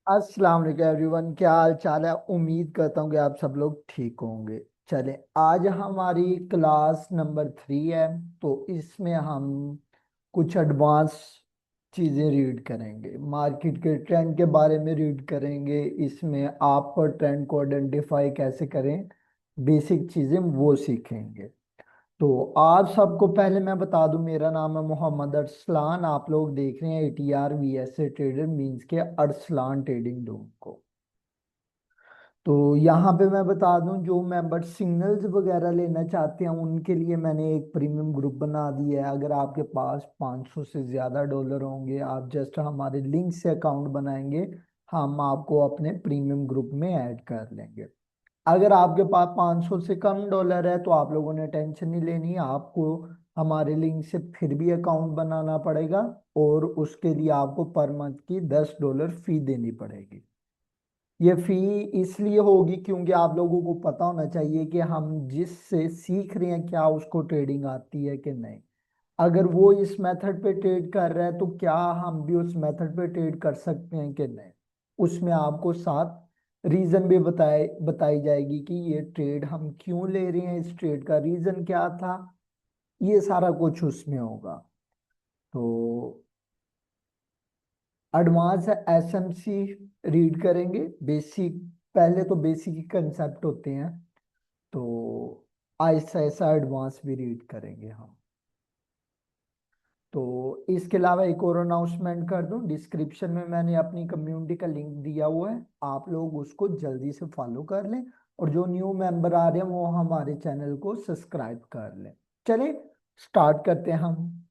अस्सलाम वालेकुम एवरीवन, क्या हाल चाल है। उम्मीद करता हूँ कि आप सब लोग ठीक होंगे। चलें, आज हमारी क्लास नंबर 3 है। तो इसमें हम कुछ एडवांस चीज़ें रीड करेंगे, मार्केट के ट्रेंड के बारे में रीड करेंगे। इसमें आप ट्रेंड को आइडेंटिफाई कैसे करें, बेसिक चीज़ें वो सीखेंगे। तो आप सबको पहले मैं बता दूं, मेरा नाम है मोहम्मद अरसलान। आप लोग देख रहे हैं ATR VSA ट्रेडर मींस के अरसलान ट्रेडिंग रूम को। तो यहाँ पे मैं बता दूं, जो मेंबर सिग्नल्स वगैरह लेना चाहते हैं उनके लिए मैंने एक प्रीमियम ग्रुप बना दिया है। अगर आपके पास 500 से ज़्यादा डॉलर होंगे, आप जस्ट हमारे लिंक से अकाउंट बनाएंगे, हम आपको अपने प्रीमियम ग्रुप में ऐड कर लेंगे। अगर आपके पास 500 से कम डॉलर है तो आप लोगों ने टेंशन नहीं लेनी, आपको हमारे लिंक से फिर भी अकाउंट बनाना पड़ेगा। और उसके लिए आपको पर मंथ की $10 फी देनी पड़ेगी। ये फी इसलिए होगी क्योंकि आप लोगों को पता होना चाहिए कि हम जिससे सीख रहे हैं क्या उसको ट्रेडिंग आती है कि नहीं। अगर वो इस मेथड पे ट्रेड कर रहा है तो क्या हम भी उस मेथड पे ट्रेड कर सकते हैं कि नहीं। उसमें आपको साथ रीजन भी बताई जाएगी कि ये ट्रेड हम क्यों ले रहे हैं, इस ट्रेड का रीजन क्या था। ये सारा कुछ उसमें होगा। तो एडवांस SMC रीड करेंगे। बेसिक, पहले तो बेसिक ही कंसेप्ट होते हैं, तो आहिस्ता आहिस्ता एडवांस भी रीड करेंगे हम। तो इसके अलावा एक और अनाउंसमेंट कर दूं, डिस्क्रिप्शन में मैंने अपनी कम्युनिटी का लिंक दिया हुआ है, आप लोग उसको जल्दी से फॉलो कर लें। और जो न्यू मेंबर आ रहे हैं वो हमारे चैनल को सब्सक्राइब कर लें। चलिए स्टार्ट करते हैं हम।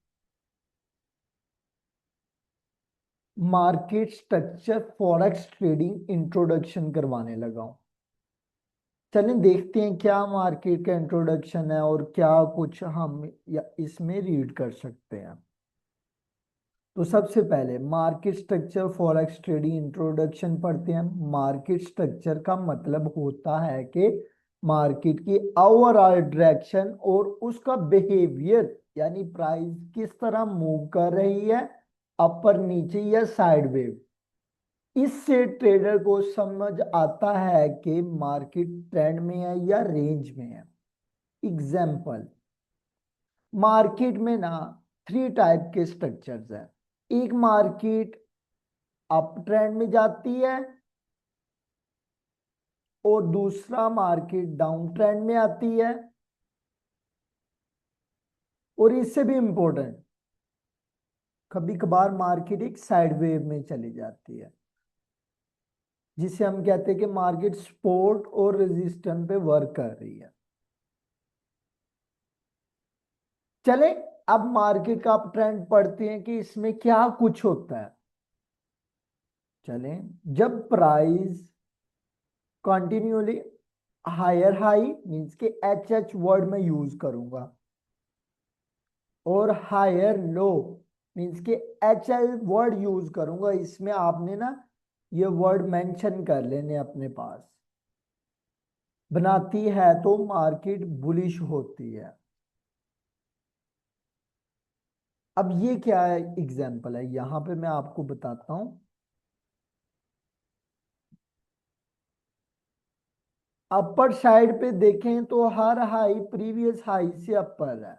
Market structure forex trading introduction करवाने लगा हूं। चलिए देखते हैं क्या मार्केट का इंट्रोडक्शन है और क्या कुछ हम या इसमें रीड कर सकते हैं। तो सबसे पहले market structure forex trading introduction पढ़ते हैं। मार्केट स्ट्रक्चर का मतलब होता है कि मार्केट की ओवरऑल डायरेक्शन और उसका बिहेवियर, यानी प्राइस किस तरह मूव कर रही है, अपर नीचे या साइडवेज। इससे ट्रेडर को समझ आता है कि मार्केट ट्रेंड में है या रेंज में है। एग्जाम्पल, मार्केट में ना 3 टाइप के स्ट्रक्चर्स हैं। एक मार्केट अप ट्रेंड में जाती है और दूसरा मार्केट डाउन ट्रेंड में आती है। और इससे भी इंपॉर्टेंट, कभी कभार मार्केट एक साइड वेव में चली जाती है, जिसे हम कहते हैं कि मार्केट सपोर्ट और रेजिस्टेंस पे वर्क कर रही है। चले अब मार्केट का अप ट्रेंड पढ़ते हैं कि इसमें क्या कुछ होता है। चलें, जब price continuously higher high means के एच वर्ड में यूज करूंगा, और हायर लो मींस के HL वर्ड यूज करूंगा। इसमें आपने ना ये वर्ड मेंशन कर लेने अपने पास। बनाती है तो मार्केट बुलिश होती है। अब ये क्या है, एग्जाम्पल है, यहां पे मैं आपको बताता हूं। अपर साइड पे देखें तो हर हाई प्रीवियस हाई से अपर है।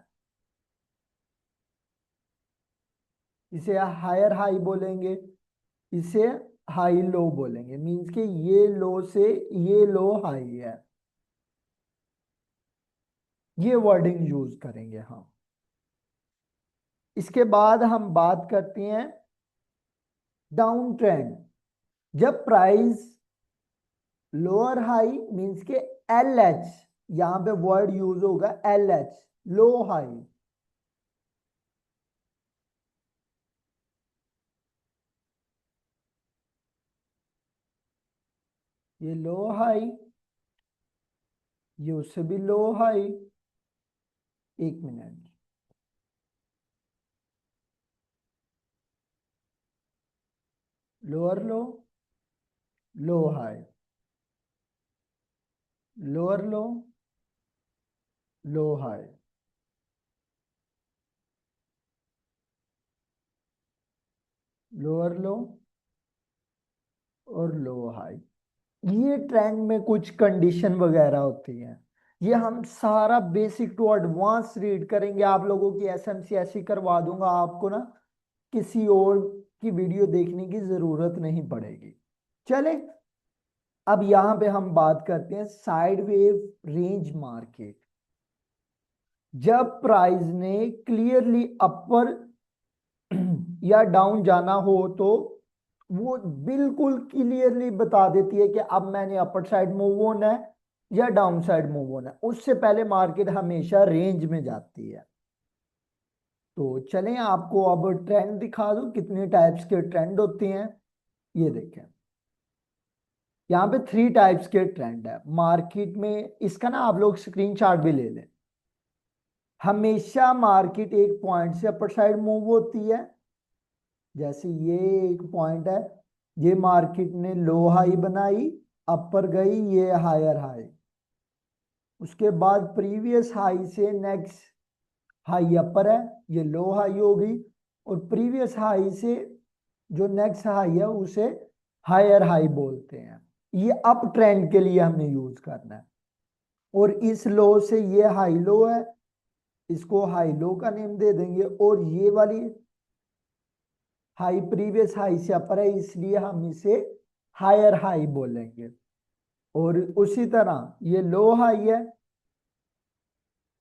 इसे हायर हाई बोलेंगे, इसे हाई लो बोलेंगे। मींस के ये लो से ये लो हाई है। ये वर्डिंग यूज करेंगे हम। इसके बाद हम बात करते हैं डाउन ट्रेंड। जब प्राइस लोअर हाई मींस के LH, यहां पे वर्ड यूज होगा LH, लो हाई। ये लो हाई, ये उससे भी लो हाई। एक मिनट, लोअर लो, लो हाई, लोअर लो, लो हाई, लोअर लो, और लो हाई। ये ट्रेंड में कुछ कंडीशन वगैरह होती हैं। ये हम सारा बेसिक टू एडवांस रीड करेंगे। आप लोगों की एसएमसी ऐसी करवा दूंगा, आपको ना किसी और की वीडियो देखने की जरूरत नहीं पड़ेगी। चले, अब यहां पे हम बात करते हैं साइडवेज रेंज मार्केट। जब प्राइस ने क्लियरली अपर या डाउन जाना हो तो वो बिल्कुल क्लियरली बता देती है कि अब मैंने अपर साइड मूव होना है या डाउन साइड मूव होना है। उससे पहले मार्केट हमेशा रेंज में जाती है। तो चलें आपको अब ट्रेंड दिखा दूं, कितने टाइप्स के ट्रेंड होते हैं। ये देखें, यहाँ पे 3 टाइप्स के ट्रेंड है मार्केट में। इसका ना आप लोग स्क्रीनशॉट भी ले लें। हमेशा मार्केट एक पॉइंट से अपर साइड मूव होती है। जैसे ये एक पॉइंट है, ये मार्केट ने लो हाई बनाई, अपर गई, ये हायर हाई। उसके बाद प्रीवियस हाई से नेक्स्ट हाई अपर है, ये लो हाई होगी। और प्रीवियस हाई से जो नेक्स्ट हाई है उसे हायर हाई बोलते हैं। ये अप ट्रेंड के लिए हमने यूज करना है। और इस लो से ये हाई लो है, इसको हाई लो का नेम दे देंगे। और ये वाली हाई प्रीवियस हाई से अपर है, इसलिए हम इसे हायर हाई बोलेंगे। और उसी तरह ये लो हाई है,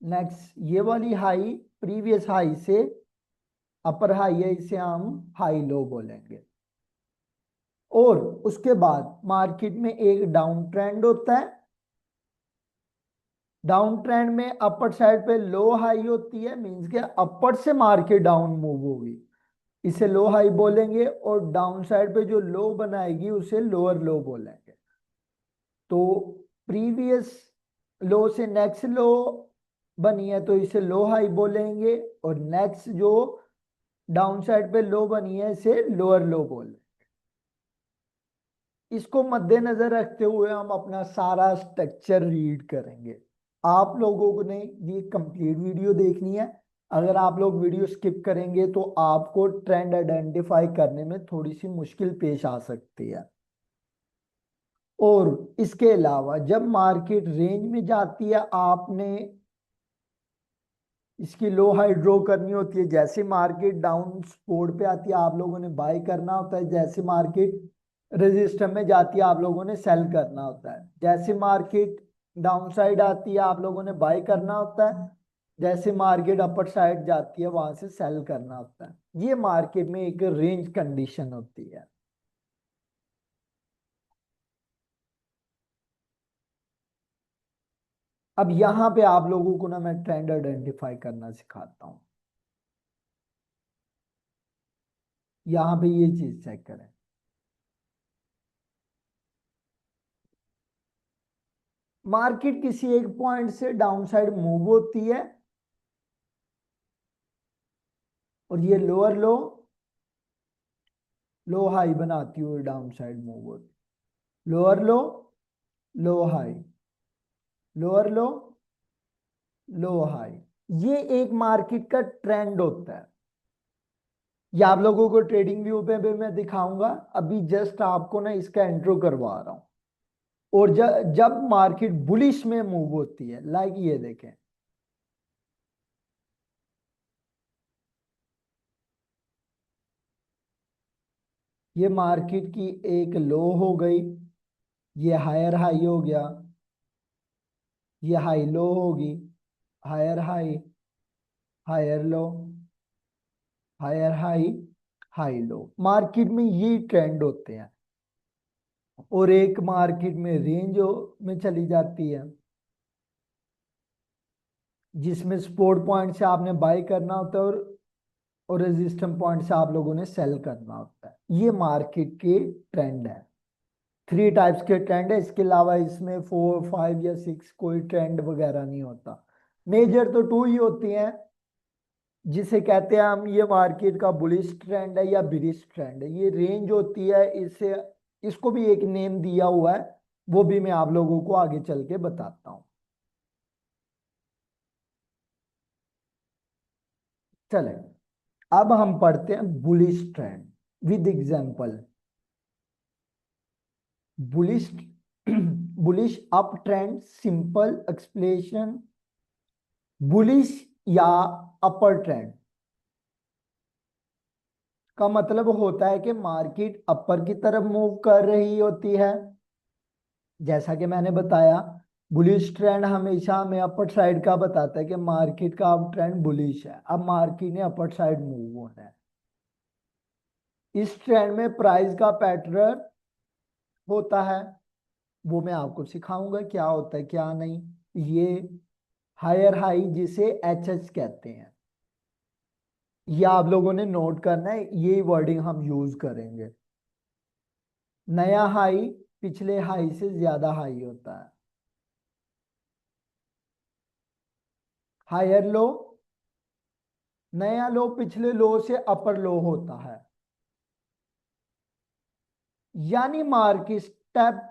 नेक्स्ट ये वाली हाई प्रीवियस हाई से अपर हाई है, इसे हम हाई लो बोलेंगे। और उसके बाद मार्केट में एक डाउन ट्रेंड होता है। डाउन ट्रेंड में अपर साइड पे लो हाई होती है, मींस के अपर से मार्केट डाउन मूव होगी, इसे लो हाई बोलेंगे। और डाउन साइड पे जो लो बनाएगी उसे लोअर लो बोलेंगे। तो प्रीवियस लो से नेक्स्ट लो बनी है तो इसे लो हाई बोलेंगे। और नेक्स्ट जो डाउन साइड पे लो बनी है इसे लोअर लो बोलेंगे। इसको मद्देनजर रखते हुए हम अपना सारा स्ट्रक्चर रीड करेंगे। आप लोगों ने ये कंप्लीट वीडियो देखनी है। अगर आप लोग वीडियो स्किप करेंगे तो आपको ट्रेंड आइडेंटिफाई करने में थोड़ी सी मुश्किल पेश आ सकती है। और इसके अलावा जब मार्केट रेंज में जाती है, आपने इसकी लो हाई ड्रॉ करनी होती है। जैसे मार्केट डाउन सपोर्ट पे आती है आप लोगों ने बाय करना होता है। जैसे मार्केट रेजिस्टर में जाती है आप लोगों ने सेल करना होता है। जैसे मार्केट डाउन साइड आती है आप लोगों ने बाय करना होता है। जैसे मार्केट अपर साइड जाती है वहां से सेल करना होता है। ये मार्केट में एक रेंज कंडीशन होती है। अब यहां पे आप लोगों को ना मैं ट्रेंड आइडेंटिफाई करना सिखाता हूं। यहां पे ये चीज चेक करें। मार्केट किसी एक पॉइंट से डाउन साइड मूव होती है और ये लोअर लो लो हाई बनाती हुई डाउन साइड मूव होती। लोअर लो लो हाई, लोअर लो लो हाई। ये एक मार्केट का ट्रेंड होता है। ये आप लोगों को ट्रेडिंग व्यू पे भी मैं दिखाऊंगा। अभी जस्ट आपको ना इसका इंट्रो करवा रहा हूं। और जब मार्केट बुलिश में मूव होती है, लाइक ये देखें, ये मार्केट की एक लो हो गई, ये हायर हाई हो गया, ये हाई लो होगी, higher high, higher low, higher high, high low. Market में ये ट्रेंड होते हैं। और एक मार्केट में रेंज में चली जाती है जिसमें सपोर्ट पॉइंट से आपने बाय करना होता है और रेजिस्टेंस पॉइंट से आप लोगों ने सेल करना होता है। ये मार्केट के ट्रेंड है। 3 टाइप्स के ट्रेंड है, इसके अलावा इसमें 4 5 या 6 कोई ट्रेंड वगैरह नहीं होता। मेजर तो 2 ही होती हैं, जिसे कहते हैं हम ये मार्केट का बुलिश ट्रेंड है या बिरिश ट्रेंड है। ये रेंज होती है, इससे इसको भी एक नेम दिया हुआ है, वो भी मैं आप लोगों को आगे चल के बताता हूँ। चले, अब हम पढ़ते हैं bullish trend with example. Bullish bullish up trend, simple explanation, bullish या अपर ट्रेंड का मतलब होता है कि मार्केट अपर की तरफ मूव कर रही होती है। जैसा कि मैंने बताया, बुलिश ट्रेंड हमेशा हमें अपर साइड का बताता है कि मार्केट का अब ट्रेंड बुलिश है, अब मार्केट ने अपर साइड मूव होना है। इस ट्रेंड में प्राइस का पैटर्न होता है, वो मैं आपको सिखाऊंगा क्या होता है क्या नहीं। ये हायर हाई जिसे एच एच कहते हैं, ये आप लोगों ने नोट करना है, ये वर्डिंग हम यूज करेंगे। नया हाई पिछले हाई से ज्यादा हाई होता है। हायर लो, नया लो पिछले लो से अपर लो होता है। यानी मार्केट स्टेप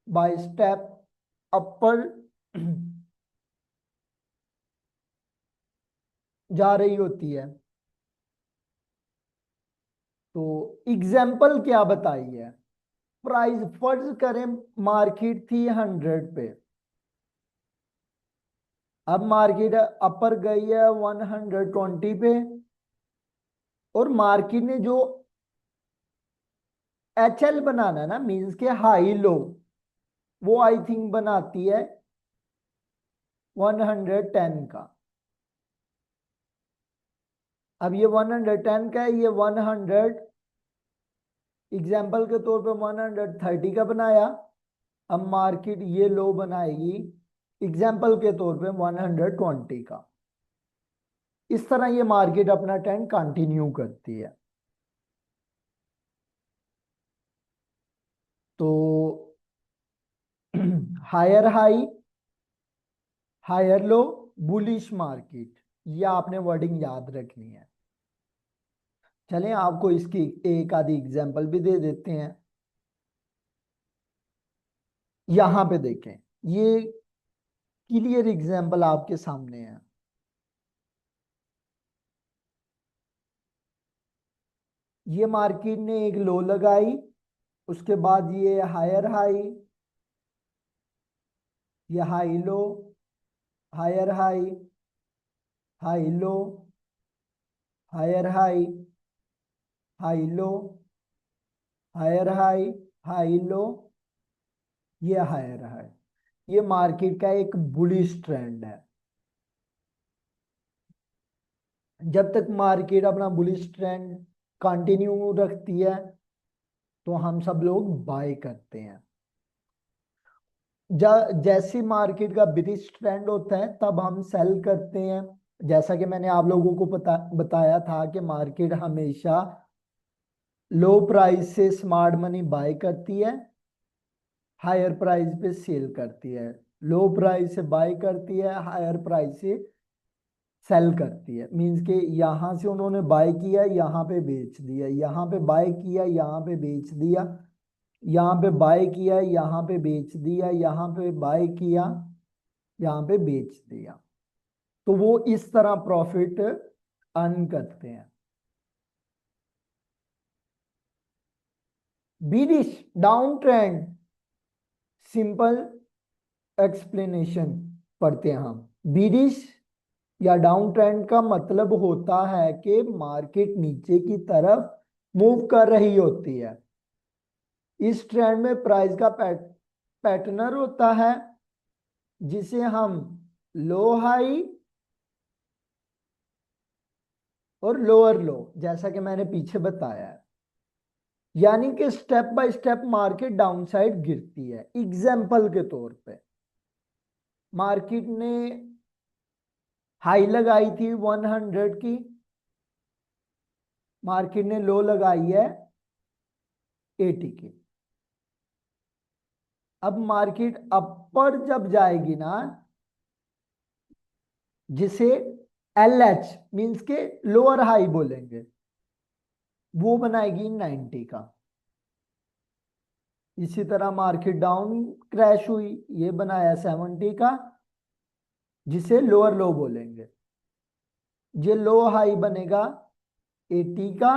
बाय स्टेप अपर जा रही होती है। तो एग्जाम्पल क्या बताई है, प्राइस फर्ज करें मार्केट थी 100 पे, अब मार्केट अपर गई है 120 पे, और मार्केट ने जो एच एल बनाना है ना, मीन्स के हाई लो, वो आई थिंक बनाती है 110 का। अब ये 110 का है, ये 100 एग्जाम्पल के तौर पे 130 का बनाया। अब मार्केट ये लो बनाएगी एग्जाम्पल के तौर पे 120 का। इस तरह ये मार्केट अपना ट्रेंड कंटिन्यू करती है। तो higher high, higher low, bullish market, ये आपने वर्डिंग याद रखनी है। चलें आपको इसकी एक आधी एग्जांपल भी दे देते हैं। यहां पे देखें, ये क्लियर एग्जांपल आपके सामने है। ये मार्केट ने एक लो लगाई, उसके बाद ये हायर हाई, ये high low, higher high, high low, higher high, high low, higher high, high low, ये हायर हाई। ये मार्केट का एक बुलिश ट्रेंड है। जब तक मार्केट अपना बुलिश ट्रेंड कंटिन्यू रखती है तो हम सब लोग बाय करते हैं। जैसी मार्केट का बुलिश ट्रेंड होता है तब हम सेल करते हैं। जैसा कि मैंने आप लोगों को बताया था कि मार्केट हमेशा लो प्राइस से स्मार्ट मनी बाय करती है, हायर प्राइस पे सेल करती है। लो प्राइस से बाय करती है, हायर प्राइस से सेल करती है। मींस के यहां से उन्होंने बाय किया, यहाँ पे बेच दिया, यहाँ पे बाय किया, यहाँ पे बेच दिया, यहाँ पे बाय किया, यहाँ पे बेच दिया, यहाँ पे बाय किया, यहाँ पे बेच दिया। तो वो इस तरह प्रॉफिट अर्न करते हैं। Bearish down trend, simple explanation पढ़ते हैं हम। बीरिश या डाउन ट्रेंड का मतलब होता है कि मार्केट नीचे की तरफ मूव कर रही होती है। इस ट्रेंड में प्राइस का पैटर्नर होता है जिसे हम लो हाई और लोअर लो, जैसा कि मैंने पीछे बताया है। यानी कि step by step market down side गिरती है। एग्जाम्पल के तौर पे मार्केट ने हाई लगाई थी 100 की, मार्केट ने लो लगाई है 80 की। अब मार्केट अपर जब जाएगी ना, जिसे एल एच मीन्स के लोअर हाई बोलेंगे, वो बनाएगी 90 का। इसी तरह मार्केट डाउन क्रैश हुई, ये बनाया 70 का, जिसे लोअर लो बोलेंगे। ये लो हाई बनेगा 80 का,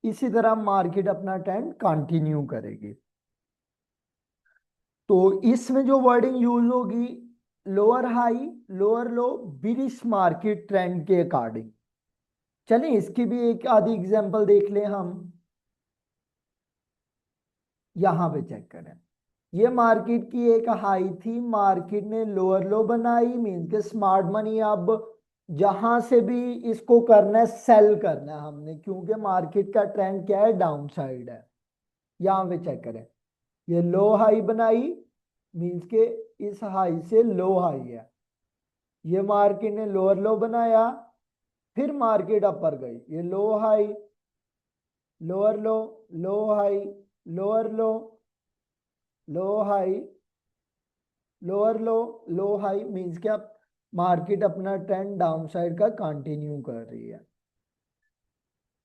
इसी तरह मार्केट अपना ट्रेंड कंटिन्यू करेगी। तो इसमें जो वर्डिंग यूज होगी, लोअर हाई, लोअर लो, बिरिश मार्केट ट्रेंड के अकॉर्डिंग। चलिए इसकी भी एक आधी एग्जांपल देख लें हम। यहां पे चेक करें, ये मार्केट की एक हाई थी, मार्केट ने लोअर लो बनाई, मीन्स के स्मार्ट मनी अब जहां से भी इसको करना है सेल करना है हमने, क्योंकि मार्केट का ट्रेंड क्या है, डाउन साइड है। यहां पे चेक करें, ये लो हाई बनाई, मीन्स के इस हाई से लो हाई है, ये मार्केट ने लोअर लो बनाया, फिर मार्केट अपर गई, ये लो हाई, लोअर लो, लो हाई, लोअर लो, लो हाई, लोअर लो, लो हाई, मीन्स क्या, मार्केट अपना ट्रेंड डाउन साइड का कंटिन्यू कर रही है।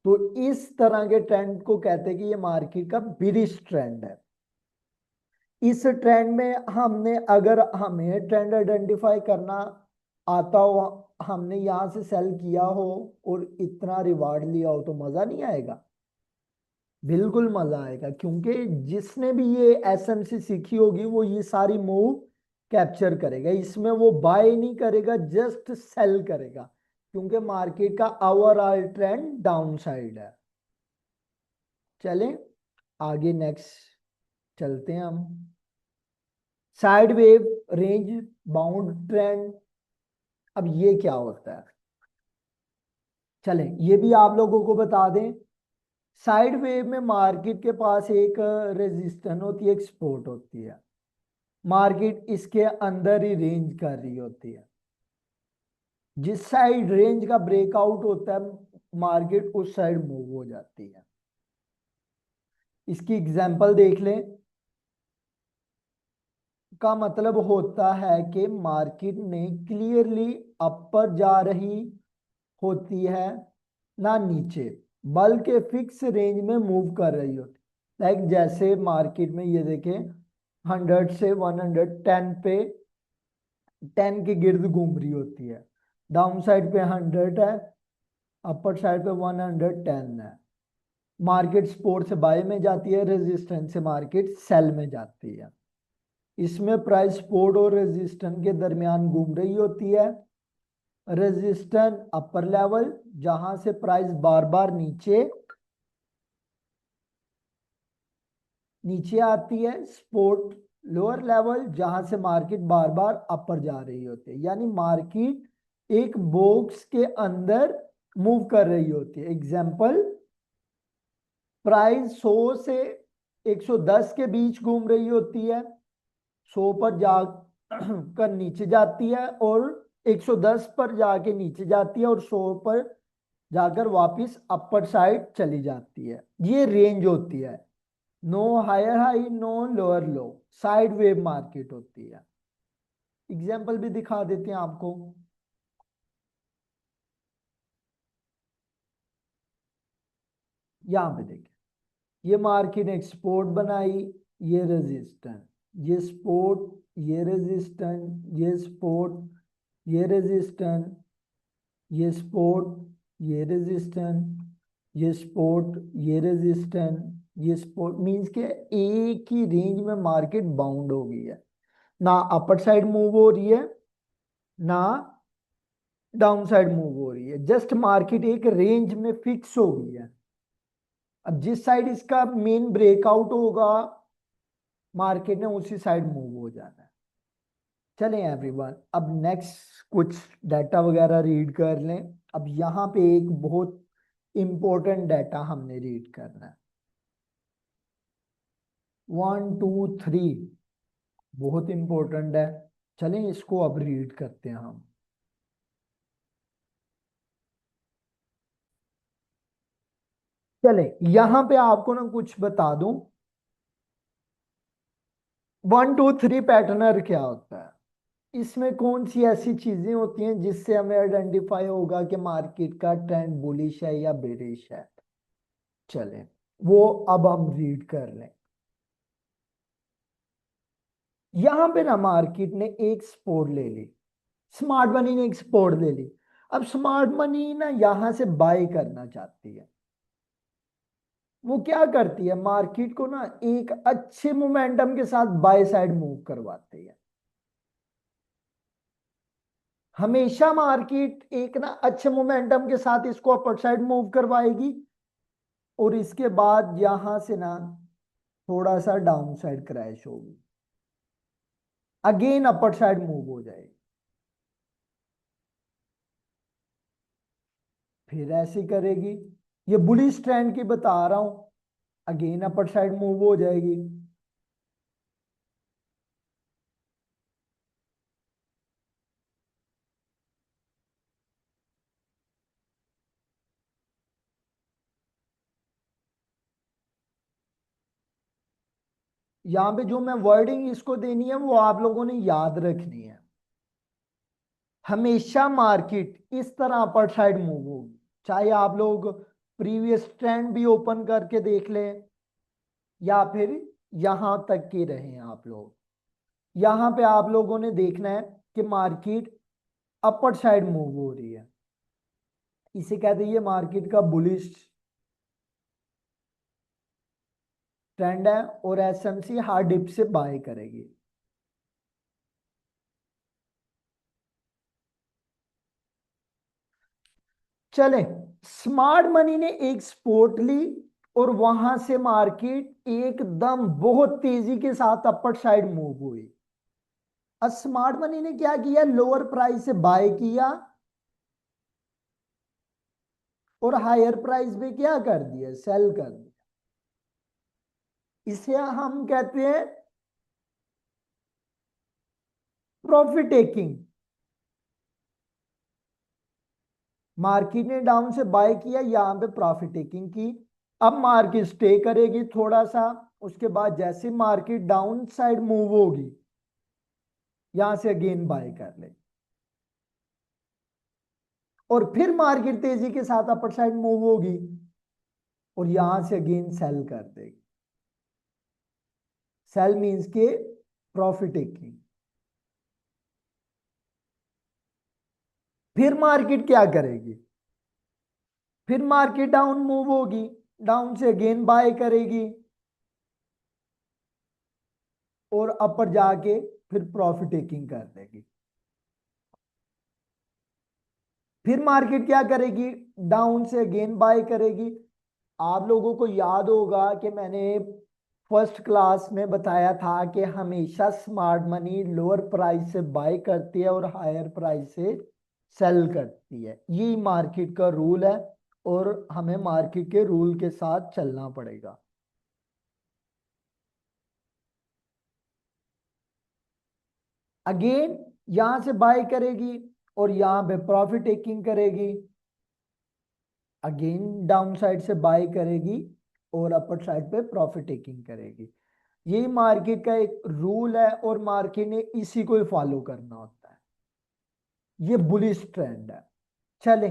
तो इस तरह के ट्रेंड को कहते हैं कि ये मार्केट का बिरिश ट्रेंड है। इस ट्रेंड में हमने, अगर हमें ट्रेंड आइडेंटिफाई करना आता हो, हमने यहां से सेल किया हो और इतना रिवार्ड लिया हो, तो मजा नहीं आएगा? बिल्कुल मजा आएगा, क्योंकि जिसने भी ये एसएमसी सीखी होगी वो ये सारी मूव कैप्चर करेगा। इसमें वो बाय नहीं करेगा, जस्ट सेल करेगा, क्योंकि मार्केट का ओवरऑल ट्रेंड डाउन साइड है। चलें आगे, नेक्स्ट चलते हैं हम। Side wave range bound trend, अब ये क्या होता है, चलें ये भी आप लोगों को बता दें। साइड वेव में मार्केट के पास एक रेजिस्टेंस होती है, एक सपोर्ट होती है, मार्केट इसके अंदर ही रेंज कर रही होती है। जिस साइड रेंज का ब्रेकआउट होता है, मार्केट उस साइड मूव हो जाती है। इसकी एग्जांपल देख लें। का मतलब होता है कि मार्केट ने क्लियरली अपर जा रही होती है, ना नीचे, बल्कि फिक्स रेंज में मूव कर रही होती। लाइक जैसे मार्केट में ये देखें, 100 से 110 पे, 10 के गिर्द घूम रही होती है, डाउन साइड पे 100 है, अपर साइड पे 110 है। मार्केट सपोर्ट से बाय में जाती है, रेजिस्टेंस से मार्केट सेल में जाती है। इसमें प्राइस सपोर्ट और रेजिस्टेंस के दरमियान घूम रही होती है। रेजिस्टेंस अपर लेवल, जहां से प्राइस बार बार नीचे नीचे आती है, सपोर्ट लोअर लेवल, जहां से मार्केट बार बार अपर जा रही होती है। यानी मार्केट एक बॉक्स के अंदर मूव कर रही होती है। एग्जांपल, प्राइस 100 से 110 के बीच घूम रही होती है, 100 पर जा कर नीचे जाती है, और 110 पर जाके नीचे जाती है, और 100 पर जाकर वापस अपर साइड चली जाती है। ये रेंज होती है। No higher high, no lower low, side wave market होती है। एग्जाम्पल भी दिखा देते हैं आपको। यहां पे देखिए, ये मार्केट ने एक्सपोर्ट बनाई, ये रेजिस्टेंस, ये सपोर्ट, ये रेजिस्टेंस, ये सपोर्ट, ये रेजिस्टेंस, ये सपोर्ट, ये रेजिस्टेंस, ये सपोर्ट, ये रेजिस्टेंस, ये सपोर्ट, मींस के एक ही रेंज में मार्केट बाउंड हो गई है, ना अपर साइड मूव हो रही है, ना डाउन साइड मूव हो रही है, जस्ट मार्केट एक रेंज में फिक्स हो गई है। अब जिस साइड इसका मेन ब्रेकआउट होगा, मार्केट ने उसी साइड मूव हो जाना है। चलें एवरीवन, अब नेक्स्ट कुछ डाटा वगैरह रीड कर लें। अब यहाँ पे एक बहुत इंपॉर्टेंट डाटा हमने रीड करना है, 1 2 3, बहुत इंपॉर्टेंट है। चलें इसको अब रीड करते हैं हम। चलें यहाँ पे आपको ना कुछ बता दूं, 1 2 3 पैटर्नर क्या होता है, इसमें कौन सी ऐसी चीजें होती हैं जिससे हमें आइडेंटिफाई होगा कि मार्केट का ट्रेंड बुलिश है या बेरिश है। चलें वो अब हम रीड कर लें। यहां पे ना मार्केट ने एक सपोर्ट ले ली, स्मार्ट मनी ने एक सपोर्ट ले ली। अब स्मार्ट मनी ना यहां से बाय करना चाहती है, वो क्या करती है, मार्केट को ना एक अच्छे मोमेंटम के साथ बाय साइड मूव करवाती है। हमेशा मार्केट एक ना अच्छे मोमेंटम के साथ इसको अपर साइड मूव करवाएगी, और इसके बाद यहां से ना थोड़ा सा डाउन साइड क्रैश होगी, अगेन अपर साइड मूव हो जाएगी, फिर ऐसे करेगी। ये बुलिश ट्रेंड की बता रहा हूं, अगेन अपर साइड मूव हो जाएगी। यहां पे जो मैं वर्डिंग इसको देनी है वो आप लोगों ने याद रखनी है। हमेशा मार्केट इस तरह अपर साइड मूव होगी, चाहे आप लोग प्रीवियस ट्रेंड भी ओपन करके देख लें या फिर यहां तक के रहें आप लोग। यहां पे आप लोगों ने देखना है कि मार्केट अपर साइड मूव हो रही है, इसे कहते हैं मार्केट का बुलिश ट्रेंड है, और एसएमसी हार्ड डिप से बाय करेगी। चले, स्मार्ट मनी ने एक स्पोर्ट ली और वहां से मार्केट एकदम बहुत तेजी के साथ अपर साइड मूव हुई। अब स्मार्ट मनी ने क्या किया, लोअर प्राइस से बाय किया और हायर प्राइस पे क्या कर दिया, सेल कर दिया। इसे हम कहते हैं प्रॉफिट टेकिंग। मार्केट ने डाउन से बाय किया, यहां पे प्रॉफिट टेकिंग की। अब मार्केट स्टे करेगी थोड़ा सा, उसके बाद जैसे मार्केट डाउन साइड मूव होगी यहां से अगेन बाय कर ले, और फिर मार्केट तेजी के साथ अपर साइड मूव होगी और यहां से अगेन सेल कर देगी। सेल मींस के प्रॉफिट टेकिंग। फिर मार्केट क्या करेगी, फिर मार्केट डाउन मूव होगी, डाउन से अगेन बाय करेगी और अपर जाके फिर प्रॉफिट टेकिंग कर देगी। फिर मार्केट क्या करेगी, डाउन से अगेन बाय करेगी। आप लोगों को याद होगा कि मैंने फर्स्ट क्लास में बताया था कि हमेशा स्मार्ट मनी लोअर प्राइस से बाय करती है और हायर प्राइस से सेल करती है। ये मार्केट का रूल है और हमें मार्केट के रूल के साथ चलना पड़ेगा। अगेन यहां से बाय करेगी और यहां पे प्रॉफिट टेकिंग करेगी, अगेन डाउन साइड से बाय करेगी और अपर साइड पे प्रॉफिट टेकिंग करेगी। यही मार्केट का एक रूल है और मार्केट ने इसी को ही फॉलो करना होता है। ये बुलिश ट्रेंड है। चले,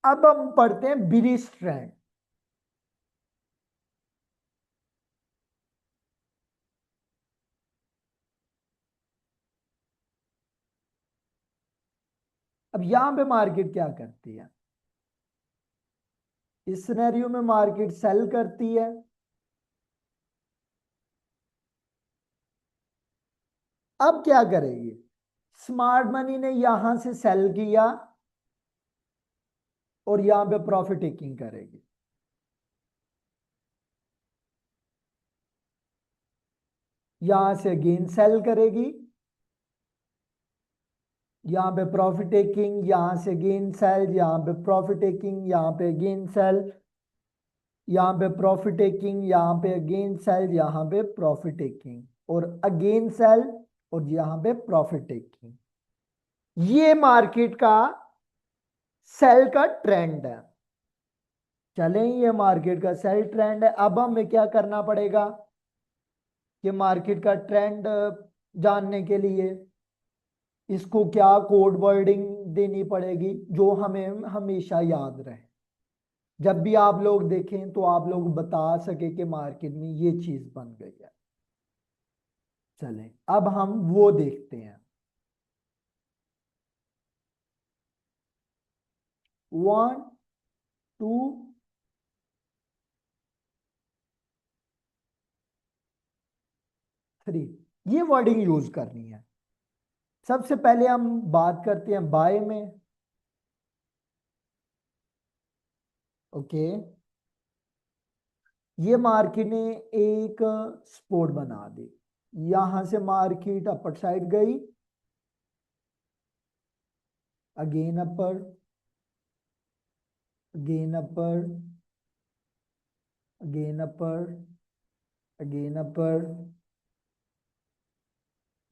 अब हम पढ़ते हैं बिरिश ट्रेंड। अब यहां पे मार्केट क्या करती है, इस सिनेरियो में मार्केट सेल करती है। अब क्या करेगी, स्मार्ट मनी ने यहां से सेल किया और यहां पे प्रॉफिट टेकिंग करेगी। यहां से अगेन सेल करेगी, यहां पे प्रॉफिट टेकिंग, यहां से अगेन सेल, यहां पे प्रॉफिट टेकिंग, यहां पे अगेन सेल, यहां पे प्रॉफिट टेकिंग, यहां पे अगेन सेल, यहां पे प्रॉफिट टेकिंग और अगेन सेल और यहां पे प्रॉफिट टेकिंग। ये मार्केट का सेल का ट्रेंड है। चलें, ये मार्केट का सेल ट्रेंड है। अब हमें क्या करना पड़ेगा कि मार्केट का ट्रेंड जानने के लिए इसको क्या कोड वर्डिंग देनी पड़ेगी जो हमें हमेशा याद रहे। जब भी आप लोग देखें तो आप लोग बता सके कि मार्केट में ये चीज बन गई है। चलें, अब हम वो देखते हैं। 1 2 3, ये वर्डिंग यूज करनी है। सबसे पहले हम बात करते हैं बाय में। ओके, ये मार्केट ने एक सपोर्ट बना दी, यहां से मार्केट अपर साइड गई, अगेन अपर, अगेन अपर, अगेन अपर, अगेन अपर,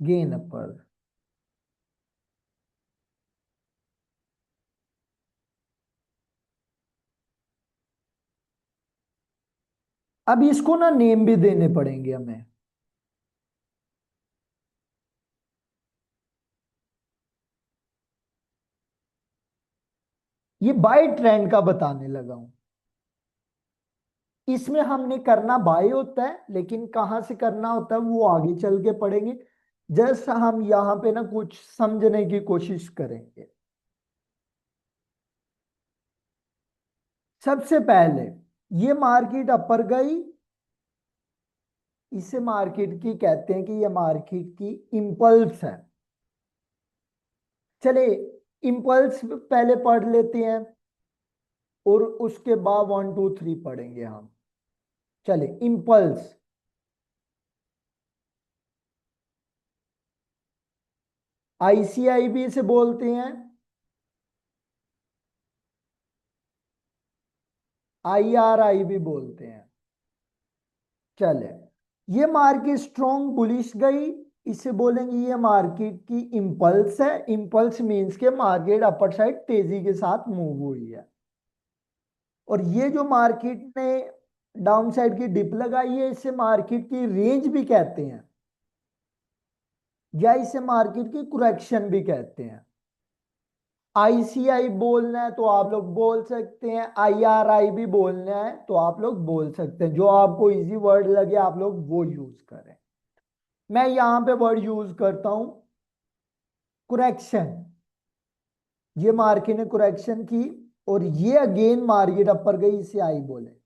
गेन अपर। अब इसको ना नेम भी देने पड़ेंगे हमें। ये बाय ट्रेंड का बताने लगा हूं। इसमें हमने करना बाय होता है, लेकिन कहां से करना होता है वो आगे चल के पढ़ेंगे। जस्ट हम यहां पे ना कुछ समझने की कोशिश करेंगे। सबसे पहले ये मार्केट अपर गई, इसे मार्केट की कहते हैं कि ये मार्केट की इंपल्स है। चले इंपल्स पहले पढ़ लेते हैं और उसके बाद 1 2 3 पढ़ेंगे हम। चले इंपल्स, आईसीआई भी इसे बोलते हैं, आईआरआई भी बोलते हैं। चले ये मार्केट स्ट्रॉन्ग बुलिश गई, इसे बोलेंगे ये मार्केट की इंपल्स है। इंपल्स मींस के मार्केट अपर साइड तेजी के साथ मूव हुई है। और ये जो मार्केट ने डाउन साइड की डिप लगाई है, इसे मार्केट की रेंज भी कहते हैं, या इसे मार्केट की करेक्शन भी कहते हैं। आईसीआई बोलना है तो आप लोग बोल सकते हैं, आईआरआई भी बोलना है तो आप लोग बोल सकते हैं। जो आपको इजी वर्ड लगे आप लोग वो यूज करें। मैं यहां पे वर्ड यूज करता हूं करेक्शन। ये मार्केट ने करेक्शन की और ये अगेन मार्केट अपर गई, इसे आई बोले।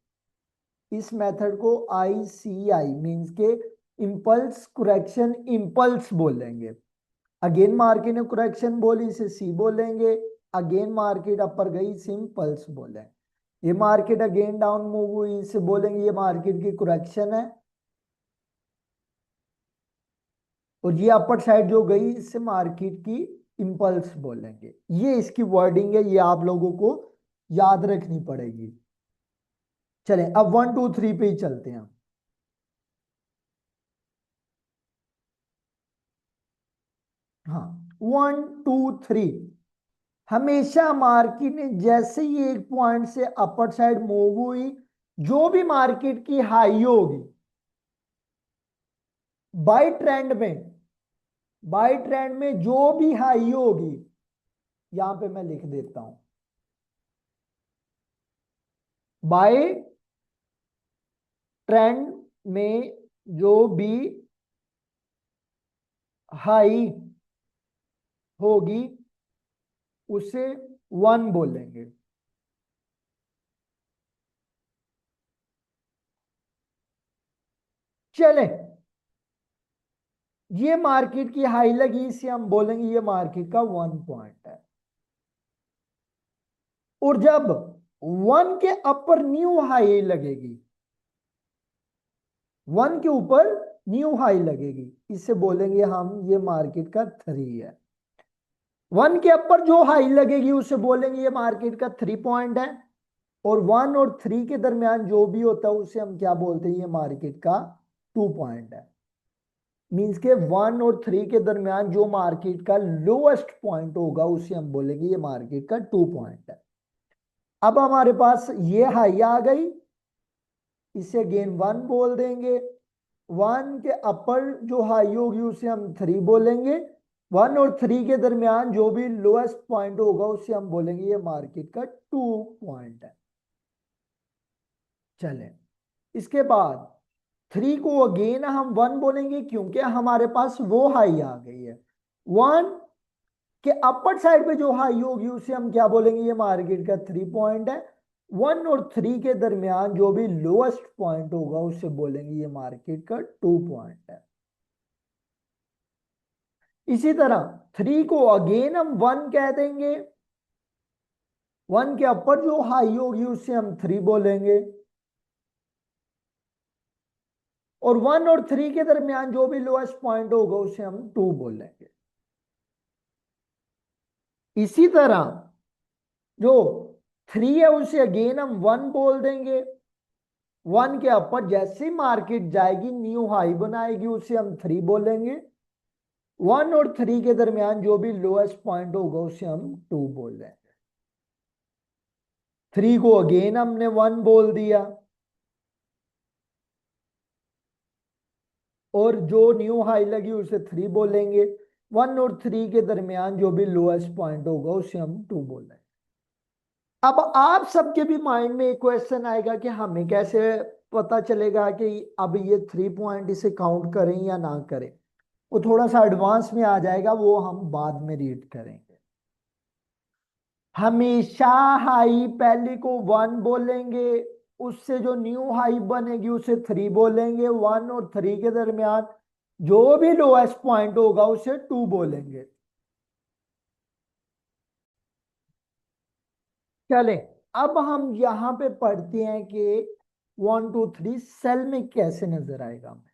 इस मेथड को आईसीआई मींस के इंपल्स करेक्शन इंपल्स बोलेंगे। अगेन मार्केट ने करेक्शन बोली, इसे सी बोलेंगे। अगेन मार्केट अपर गई, सिंपल्स बोले। ये मार्केट अगेन डाउन मूव हुई, इसे बोलेंगे ये मार्केट की करेक्शन है। और ये अपर साइड जो गई, इससे मार्केट की इंपल्स बोलेंगे। ये इसकी वर्डिंग है, ये आप लोगों को याद रखनी पड़ेगी। चलें अब 1 2 3 पे ही चलते हैं। हाँ, 1 2 3। हमेशा मार्केट ने जैसे ही एक पॉइंट से अपर साइड मूव हुई, जो भी मार्केट की हाई होगी बाय ट्रेंड में, बाय ट्रेंड में जो भी हाई होगी, यहां पे मैं लिख देता हूं, बाय ट्रेंड में जो भी हाई होगी उसे 1 बोलेंगे। चले ये मार्केट की हाई लगी, इसे हम बोलेंगे ये मार्केट का 1 पॉइंट है। और जब 1 के अपर न्यू हाई लगेगी, 1 के ऊपर न्यू हाई लगेगी, इसे बोलेंगे हम ये मार्केट का 3 है। 1 के ऊपर जो हाई लगेगी उसे बोलेंगे ये मार्केट का 3 पॉइंट है। और 1 और 3 के दरमियान जो भी होता है उसे हम क्या बोलते हैं, ये मार्केट का 2 पॉइंट है। मींस के 1 और 3 के दरमियान जो मार्केट का लोएस्ट पॉइंट होगा उसे हम बोलेंगे ये मार्केट का 2 पॉइंट है। अब हमारे पास ये हाई आ गई, इसे अगेन 1 बोल देंगे। 1 के अपर जो हाई होगी उसे हम 3 बोलेंगे। 1 और 3 के दरमियान जो भी लोएस्ट पॉइंट होगा उसे हम बोलेंगे ये मार्केट का 2 पॉइंट है। चलें इसके बाद 3 को अगेन हम 1 बोलेंगे, क्योंकि हमारे पास वो हाई आ गई है। 1 के अपर साइड पे जो हाई होगी उसे हम क्या बोलेंगे, ये मार्केट का 3 पॉइंट है। 1 और 3 के दरमियान जो भी लोएस्ट पॉइंट होगा उसे बोलेंगे ये मार्केट का 2 पॉइंट है। इसी तरह थ्री को अगेन हम वन कह देंगे, वन के ऊपर जो हाई होगी उससे हम थ्री बोलेंगे, और वन और थ्री के दरमियान जो भी लोएस्ट पॉइंट होगा उसे हम टू बोलेंगे। इसी तरह जो थ्री है उसे अगेन हम वन बोल देंगे, वन के ऊपर जैसे मार्केट जाएगी न्यू हाई बनाएगी उसे हम थ्री बोलेंगे, वन और थ्री के दरमियान जो भी लोएस्ट पॉइंट होगा उसे हम टू बोल देंगे। थ्री को अगेन हमने वन बोल दिया, और जो न्यू हाई लगी उसे थ्री बोलेंगे, वन और थ्री के दरमियान जो भी लोएस्ट पॉइंट होगा उसे हम टू बोलेंगे। अब आप सबके भी माइंड में एक क्वेश्चन आएगा कि हमें कैसे पता चलेगा कि अब ये थ्री पॉइंट इसे काउंट करें या ना करें। वो थोड़ा सा एडवांस में आ जाएगा, वो हम बाद में रीड करेंगे। हमेशा हाई पहले को वन बोलेंगे, उससे जो न्यू हाई बनेगी उसे थ्री बोलेंगे, वन और थ्री के दरमियान जो भी लोएस्ट पॉइंट होगा उसे टू बोलेंगे। चले, अब हम यहां पे पढ़ते हैं कि वन टू थ्री सेल में कैसे नजर आएगा हमें।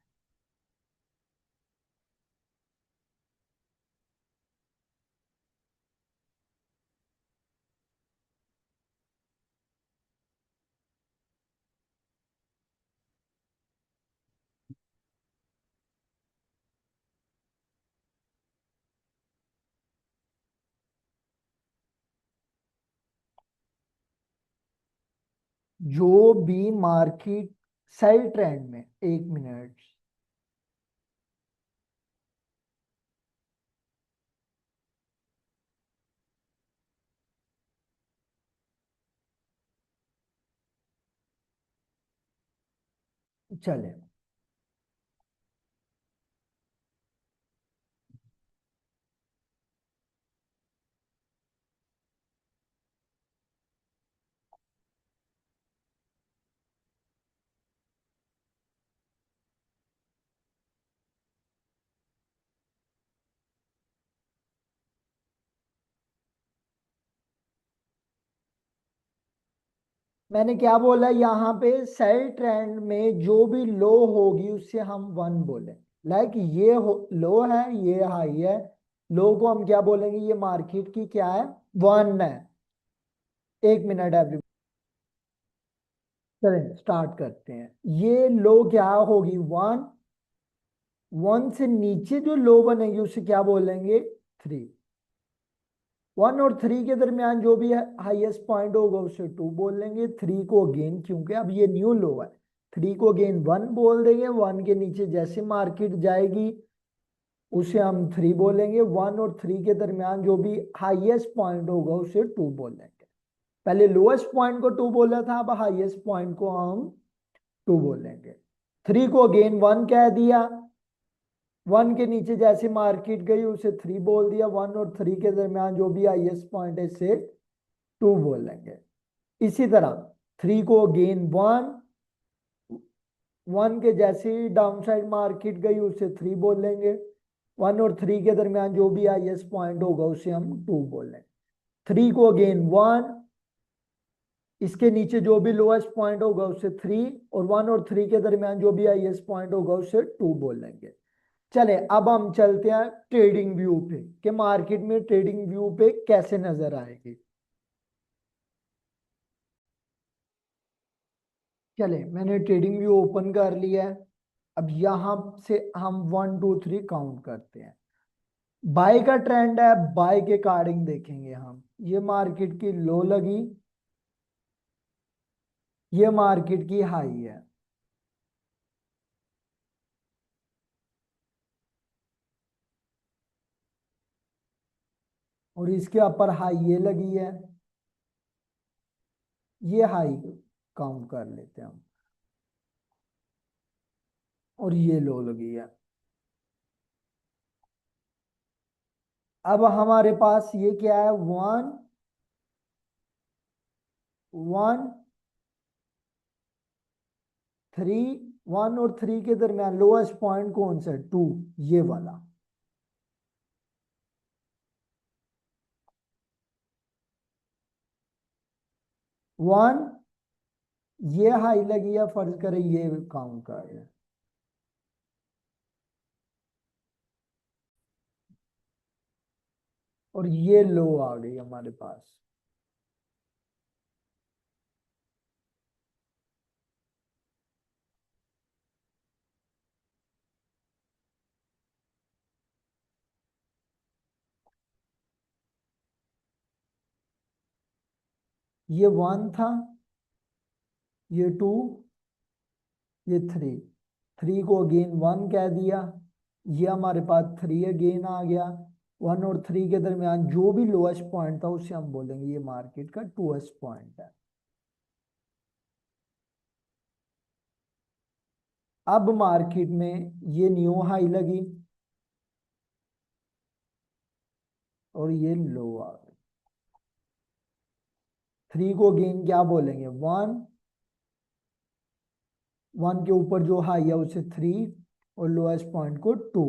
जो भी मार्केट सेल ट्रेंड में, एक मिनट, चले, मैंने क्या बोला यहाँ पे, सेल ट्रेंड में जो भी लो होगी उससे हम वन बोले। लाइक ये लो है, ये हाई है, लो को हम क्या बोलेंगे, ये मार्केट की क्या है, वन है। एक मिनट एवरी, चलें स्टार्ट करते हैं। ये लो क्या होगी, वन, वन से नीचे जो लो बनेगी उसे क्या बोलेंगे, थ्री, वन और थ्री के दरमियान जो भी हाईएस्ट पॉइंट होगा उसे टू बोल लेंगे, थ्री को अगेन, क्योंकि अब ये न्यू लो है, थ्री को अगेन वन बोल देंगे, वन के नीचे जैसे मार्केट जाएगी उसे हम थ्री बोलेंगे, वन और थ्री के दरमियान जो भी हाईएस्ट पॉइंट होगा उसे टू बोलेंगे। पहले लोएस्ट पॉइंट को टू बोला था, अब हाईएस्ट पॉइंट को हम टू बोलेंगे। थ्री को अगेन वन कह दिया, वन के नीचे जैसे मार्केट गई उसे थ्री बोल दिया, वन और थ्री के दरमियान जो भी हाईएस्ट पॉइंट है इसे टू बोलेंगे। इसी तरह थ्री को अगेन वन, वन के जैसे ही डाउन साइड मार्केट गई उसे थ्री बोलेंगे, वन और थ्री के दरमियान जो भी हाईएस्ट पॉइंट होगा उसे हम टू बोलेंगे। थ्री को अगेन वन, इसके नीचे जो भी लोएस्ट पॉइंट होगा उसे थ्री, और वन और थ्री के दरमियान जो भी हाईएस्ट पॉइंट होगा उसे टू बोलेंगे। चले, अब हम चलते हैं ट्रेडिंग व्यू पे कि मार्केट में ट्रेडिंग व्यू पे कैसे नजर आएगी। चले, मैंने ट्रेडिंग व्यू ओपन कर लिया है। अब यहां से हम वन टू थ्री काउंट करते हैं। बाय का ट्रेंड है, बाय के अकॉर्डिंग देखेंगे हम, ये मार्केट की लो लगी, ये मार्केट की हाई है, और इसके ऊपर हाई ये लगी है, ये हाई काउंट कर लेते हैं हम, और ये लो लगी है। अब हमारे पास ये क्या है, वन, वन, थ्री, वन और थ्री के दरमियान लोएस्ट पॉइंट कौन सा है, टू, ये वाला। वन, ये हाई लगी या फर्ज करें ये काउंट कर रहे हैं, और ये लो आ गई हमारे पास। ये वन था, ये टू, ये थ्री। थ्री को अगेन वन कह दिया, ये हमारे पास थ्री अगेन आ गया। वन और थ्री के दरमियान जो भी लोएस्ट पॉइंट था उसे हम बोलेंगे ये मार्केट का टूएस्ट पॉइंट है। अब मार्केट में ये न्यू हाई लगी और ये लो आ गई। थ्री को अगेन क्या बोलेंगे, वन, वन के ऊपर जो हाई है उसे थ्री, और लोएस्ट पॉइंट को टू।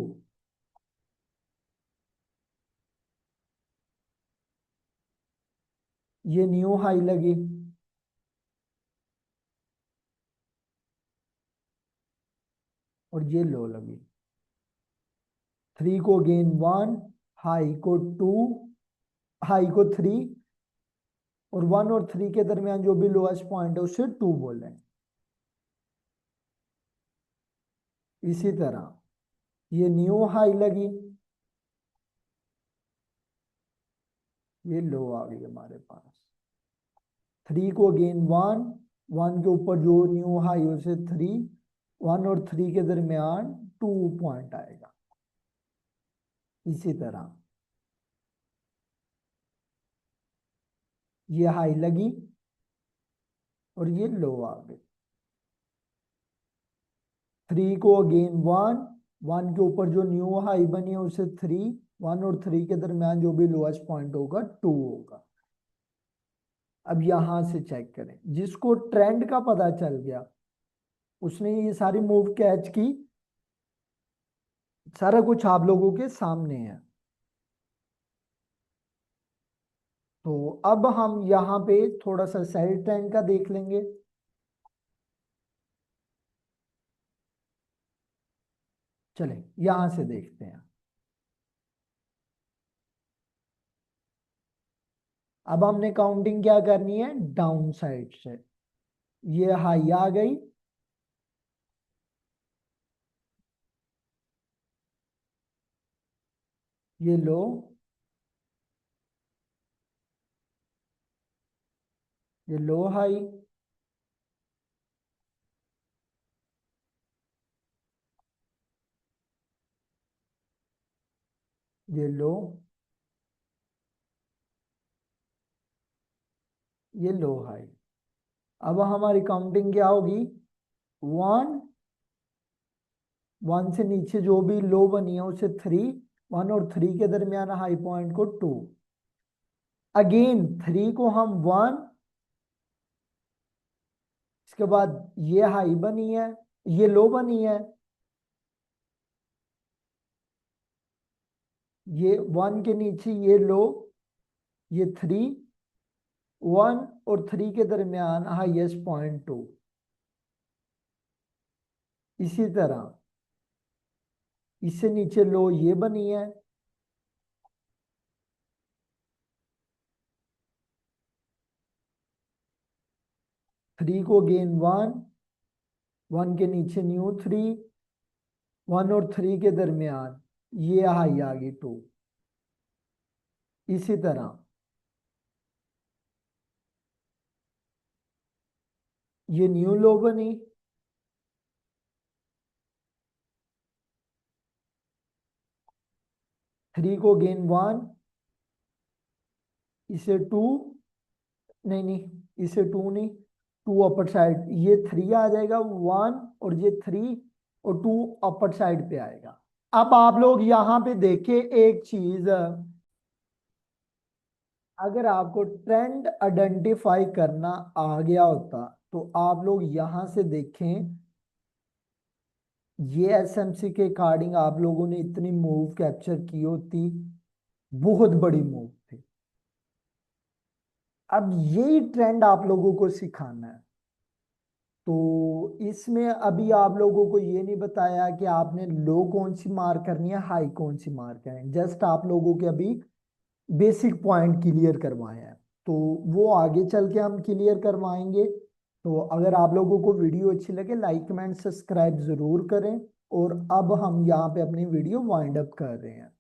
ये न्यू हाई लगी और ये लो लगी। थ्री को अगेन वन, हाई को टू, हाई को थ्री, और वन और थ्री के दरमियान जो भी लोएस्ट पॉइंट है उसे टू बोल रहे हैं। इसी तरह ये न्यू हाई लगी, ये लो आ गई हमारे पास। थ्री को अगेन वन, वन के ऊपर जो न्यू हाई उसे थ्री, वन और थ्री के दरमियान टू पॉइंट आएगा। इसी तरह ये हाई लगी और ये लो आ गई। थ्री को अगेन वन, वन के ऊपर जो न्यू हाई बनी है उसे थ्री, वन और थ्री के दरमियान जो भी लोएस्ट पॉइंट होगा टू होगा। अब यहां से चेक करें, जिसको ट्रेंड का पता चल गया उसने ये सारी मूव कैच की। सारा कुछ आप लोगों के सामने है। तो अब हम यहाँ पे थोड़ा सा सेल ट्रेंड का देख लेंगे। चले यहां से देखते हैं। अब हमने काउंटिंग क्या करनी है, डाउन साइड से। ये हाई आ गई, ये लो, ये लो हाई, ये लो, ये लो हाई। अब हमारी काउंटिंग क्या होगी, वन, वन से नीचे जो भी लो बनी है उसे थ्री, वन और थ्री के दरमियान हाई पॉइंट को टू। अगेन थ्री को हम वन, इसके बाद ये हाई बनी है, ये लो बनी है, ये वन के नीचे ये लो, ये थ्री, वन और थ्री के दरमियान हाईएस्ट पॉइंट टू। इसी तरह इससे नीचे लो ये बनी है, थ्री को अगेन वन, वन के नीचे न्यू थ्री, वन और थ्री के दरमियान ये हाई आ गई टू। इसी तरह ये न्यू लो बनी, थ्री को अगेन वन, इसे टू, नहीं नहीं इसे टू नहीं, टू अपर साइड, ये थ्री आ जाएगा, वन और ये थ्री और टू अपर साइड पे आएगा। अब आप लोग यहाँ पे देखें एक चीज, अगर आपको ट्रेंड आइडेंटिफाई करना आ गया होता तो आप लोग यहां से देखें, ये एसएमसी के अकॉर्डिंग आप लोगों ने इतनी मूव कैप्चर की होती, बहुत बड़ी मूव थी। अब यही ट्रेंड आप लोगों को सिखाना है। तो इसमें अभी आप लोगों को ये नहीं बताया कि आपने लो कौन सी मार्क करनी है, हाई कौन सी मार्क करनी है, जस्ट आप लोगों के अभी बेसिक पॉइंट क्लियर करवाए हैं। तो वो आगे चल के हम क्लियर करवाएंगे। तो अगर आप लोगों को वीडियो अच्छी लगे, लाइक कमेंट सब्सक्राइब जरूर करें। और अब हम यहाँ पे अपनी वीडियो वाइंड अप कर रहे हैं।